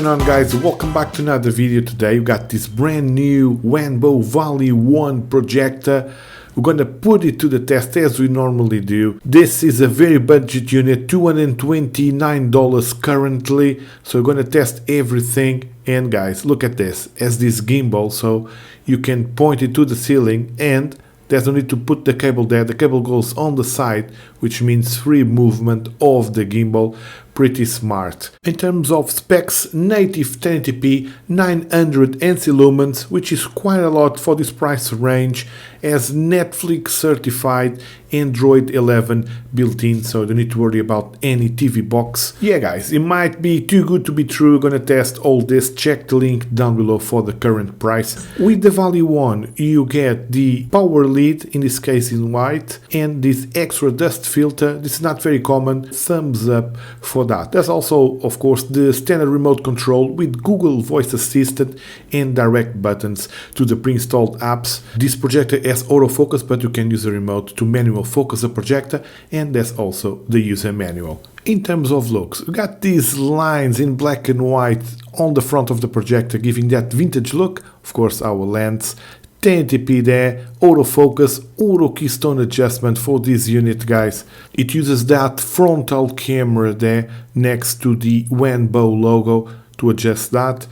going on, guys? Welcome back to another video. Today we got this brand new WANBO VALI 1 projector. We're gonna put it to the test as we normally do. This is a very budget unit, $229 currently, so we're gonna test everything. And guys, look at this, as this gimbal, so you can point it to the ceiling and there's no need to put the cable there. The cable goes on the side, which means free movement of the gimbal. Pretty smart. In terms of specs, native 1080p, 900 ANSI lumens, which is quite a lot for this price range, as Netlix certified, Android 11 built in, so don't need to worry about any TV box. Yeah guys, it might be too good to be true. We're gonna test all this. Check the link down below for the current price. With the VALI 1 you get the power lead, in this case in white, and this extra dust filter. This is not very common. Thumbs up for that. There's also, of course, the standard remote control with Google Voice Assistant and direct buttons to the pre-installed apps. This projector has autofocus, but you can use the remote to manual focus the projector, and there's also the user manual. In terms of looks, we got these lines in black and white on the front of the projector, giving that vintage look. Of course, our lens, 1080p there, autofocus, auto keystone adjustment for this unit, guys. It uses that frontal camera there next to the WANBO logo to adjust that.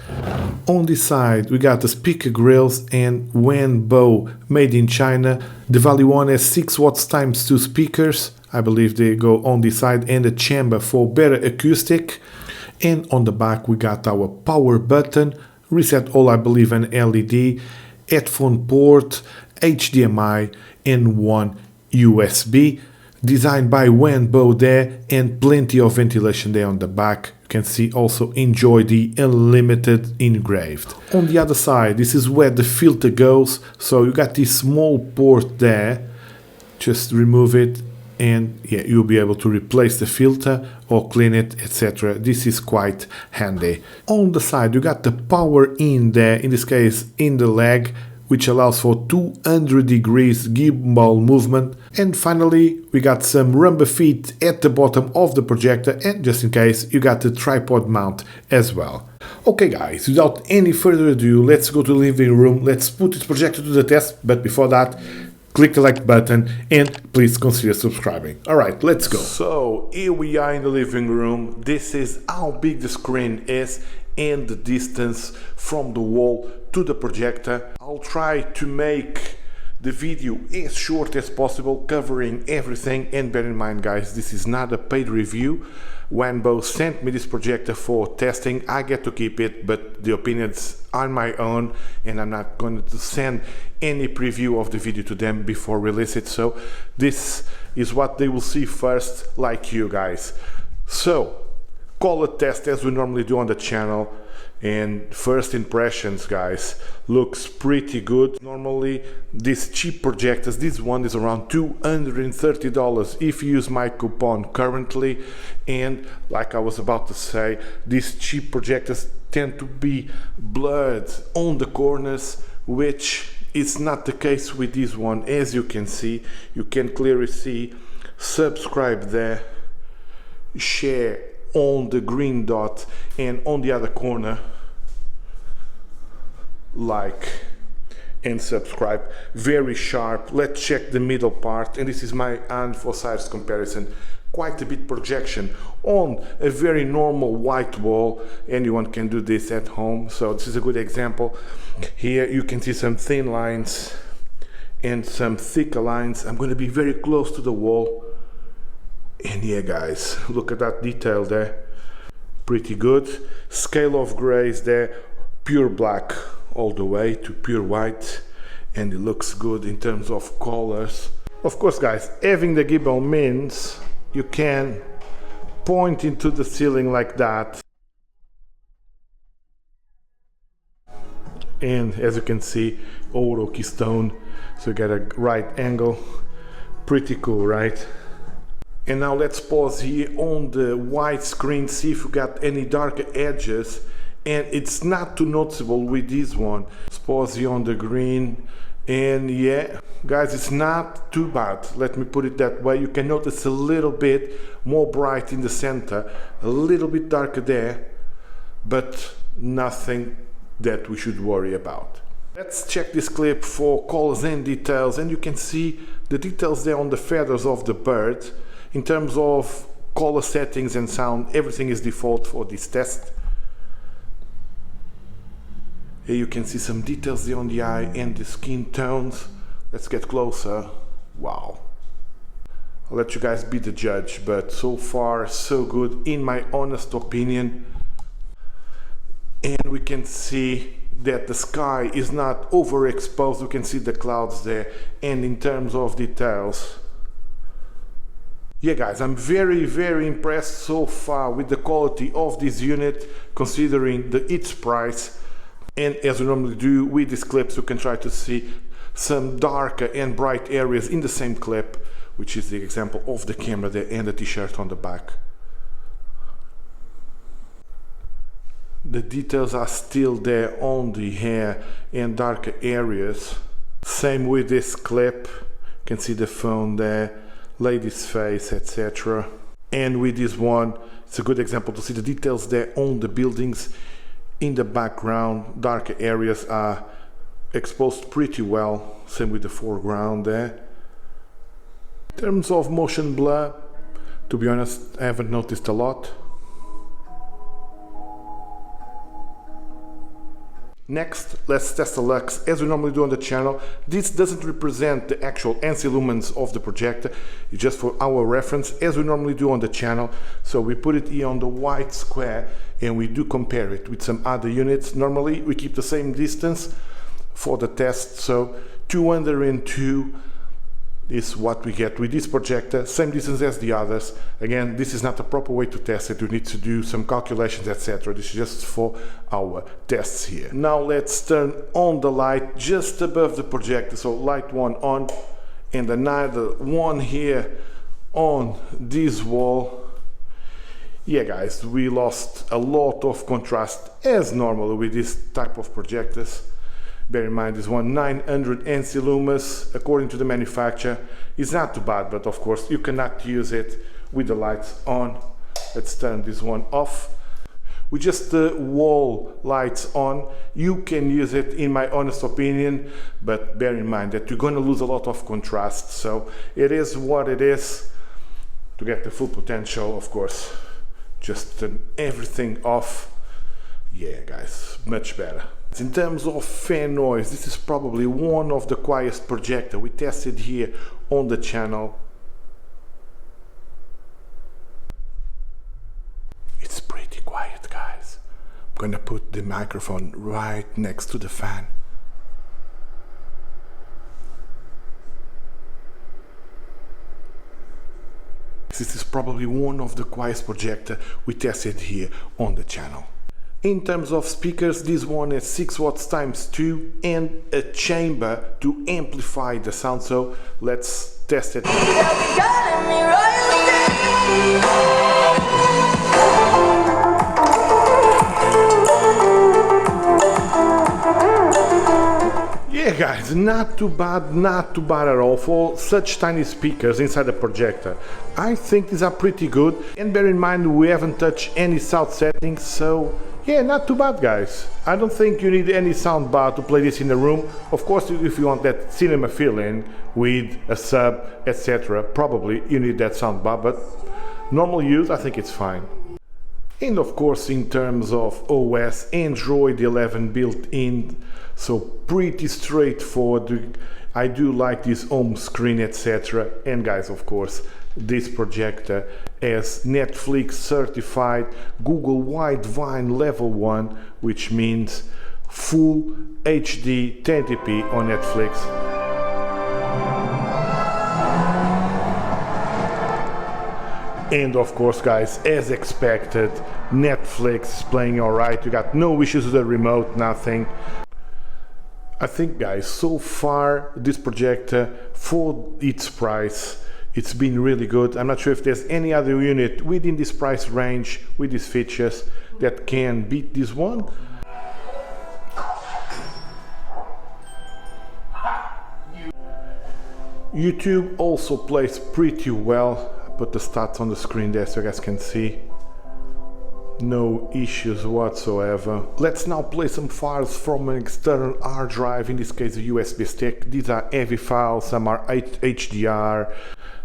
On this side we got the speaker grills and WANBO made in China. The VALI 1 has 6 watts times 2 speakers. I believe they go on this side, and a chamber for better acoustic. And on the back we got our power button, reset all, I believe, an LED, headphone port, HDMI, and one USB. Designed by WANBO there, and plenty of ventilation there on the back. You can see also enjoy the unlimited engraved. On the other side, this is where the filter goes. So you got this small port there. Just remove it and yeah, you'll be able to replace the filter or clean it, etc. This is quite handy. On the side you got the power in there, in this case in the leg, which allows for 200 degrees gimbal movement. And finally we got some rubber feet at the bottom of the projector, and just in case you got the tripod mount as well. Okay guys, without any further ado, let's go to the living room. Let's put this projector to the test, but before that, click the like button and please consider subscribing. Alright, let's go. So here we are in the living room. This is how big the screen is and the distance from the wall to the projector. I'll try to make the video as short as possible, covering everything, and bear in mind guys, this is not a paid review. WANBO sent me this projector for testing. I get to keep it, but the opinions are my own, and I'm not going to send any preview of the video to them before release it. So this is what they will see first, like you guys. So call a test as we normally do on the channel, and first impressions, guys, looks pretty good. Normally these cheap projectors, this one is around $230 if you use my coupon currently, and like I was about to say, these cheap projectors tend to be blurred on the corners, which is not the case with this one. As you can see, you can clearly see subscribe there, share on the green dot, and on the other corner like and subscribe. Very sharp. Let's check the middle part, and this is my hand for size comparison. Quite a bit projection on a very normal white wall. Anyone can do this at home, so this is a good example. Here you can see some thin lines and some thicker lines. I'm going to be very close to the wall, and yeah guys, look at that detail there. Pretty good. Scale of grays there, pure black all the way to pure white, and it looks good in terms of colors. Of course guys, having the gimbal means you can point into the ceiling like that, and as you can see, auto keystone, so you get a right angle. Pretty cool, right? And now let's pause here on the white screen, see if we got any darker edges, and it's not too noticeable with this one. Let's pause here on the green, and yeah guys, it's not too bad. Let me put it that way. You can notice a little bit more bright in the center, a little bit darker there, but nothing that we should worry about. Let's check this clip for colors and details, and you can see the details there on the feathers of the bird. In terms of color settings and sound, everything is default for this test. Here you can see some details there on the eye and the skin tones. Let's get closer. Wow. I'll let you guys be the judge, but so far so good in my honest opinion. And we can see that the sky is not overexposed. You can see the clouds there. And in terms of details, yeah guys, I'm very impressed so far with the quality of this unit, considering its price. And as we normally do with these clips, you can try to see some darker and bright areas in the same clip, which is the example of the camera there and the t-shirt on the back. The details are still there on the hair and darker areas. Same with this clip. You can see the phone there, lady's face, etc. And with this one, it's a good example to see the details there on the buildings. In the background, darker areas are exposed pretty well. Same with the foreground there. In terms of motion blur, to be honest, I haven't noticed a lot. Next, let's test the lux as we normally do on the channel. This doesn't represent the actual ANSI lumens of the projector, it's just for our reference as we normally do on the channel. So we put it here on the white square and we do compare it with some other units. Normally we keep the same distance for the test, so 202 is what we get with this projector, same distance as the others. Again, this is not the proper way to test it. You need to do some calculations, etc. This is just for our tests here. Now let's turn on the light just above the projector. So light one on, and another one here on this wall. Yeah guys, we lost a lot of contrast as normal with this type of projectors. Bear in mind, this one 900 ANSI lumens, according to the manufacturer, is not too bad, but of course you cannot use it with the lights on. Let's turn this one off. With just the wall lights on, you can use it, in my honest opinion, but bear in mind that you're going to lose a lot of contrast, so it is what it is. To get the full potential, of course, just turn everything off. Yeah guys, much better. In terms of fan noise, this is probably one of the quietest projector we tested here on the channel. It's pretty quiet guys. I'm gonna put the microphone right next to the fan. This is probably one of the quietest projector we tested here on the channel. In terms of speakers, this one has 6 watts times 2 and a chamber to amplify the sound, so let's test it. Yeah guys, not too bad at all for such tiny speakers inside the projector. I think these are pretty good, and bear in mind we haven't touched any sound settings, so yeah, not too bad guys. I don't think you need any sound bar to play this in the room. Of course, if you want that cinema feeling with a sub, etc., probably you need that sound bar, but normal use, I think it's fine. And of course, in terms of OS, Android 11 built in, so pretty straightforward. I do like this home screen, etc. And guys, of course, this projector has Netlix certified Google Widevine level 1, which means full HD 1080p on Netflix. And of course guys, as expected, Netflix is playing alright. You got no issues with the remote, nothing. I think guys, so far this projector, for its price, it's been really good. I'm not sure if there's any other unit within this price range with these features that can beat this one. YouTube also plays pretty well. I put the stats on the screen there so you guys can see. no issues whatsoever. Let's now play some files from an external hard drive, in this case a USB stick. These are heavy files, some are HDR.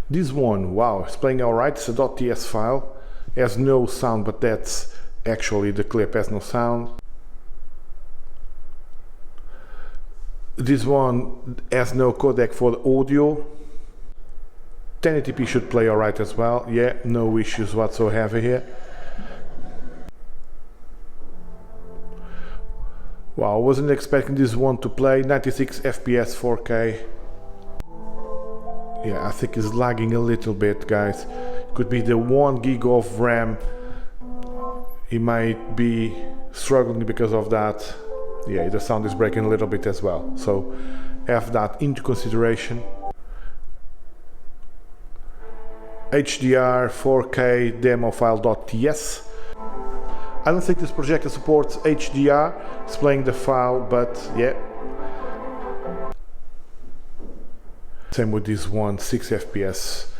This one, wow, it's playing alright. It's a .ts file, has no sound, but that's actually the clip has no sound. This one has no codec for the audio. 1080p should play alright as well. Yeah, no issues whatsoever here. Wow, I wasn't expecting this one to play 96 FPS 4K. Yeah, I think it's lagging a little bit, guys. Could be the 1 gig of RAM. It might be struggling because of that. Yeah, the sound is breaking a little bit as well, so have that into consideration. HDR 4K demo file.ts. I don't think this projector supports HDR. It's playing the file, but yeah. Same with this one, 6 FPS,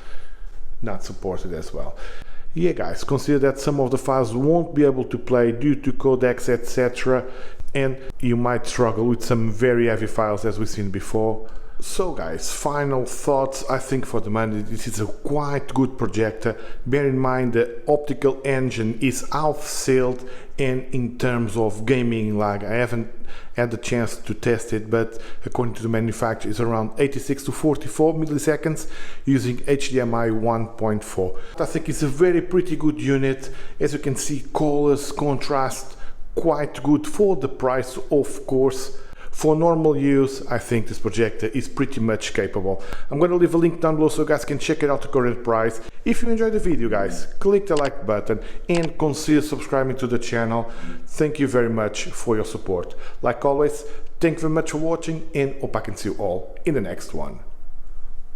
not supported as well. Yeah guys, consider that some of the files won't be able to play due to codecs, etc. And you might struggle with some very heavy files as we've seen before. So guys, final thoughts. I think for the money this is a quite good projector. Bear in mind the optical engine is half-sealed, and in terms of gaming lag, I haven't had the chance to test it, but according to the manufacturer it's around 86 to 44 milliseconds using HDMI 1.4. I think it's a very pretty good unit. As you can see, colors, contrast, quite good for the price, of course. For normal use, I think this projector is pretty much capable. I'm going to leave a link down below so you guys can check it out the current price. If you enjoyed the video guys, click the like button and consider subscribing to the channel. Thank you very much for your support. Like always, thank you very much for watching, and hope I can see you all in the next one.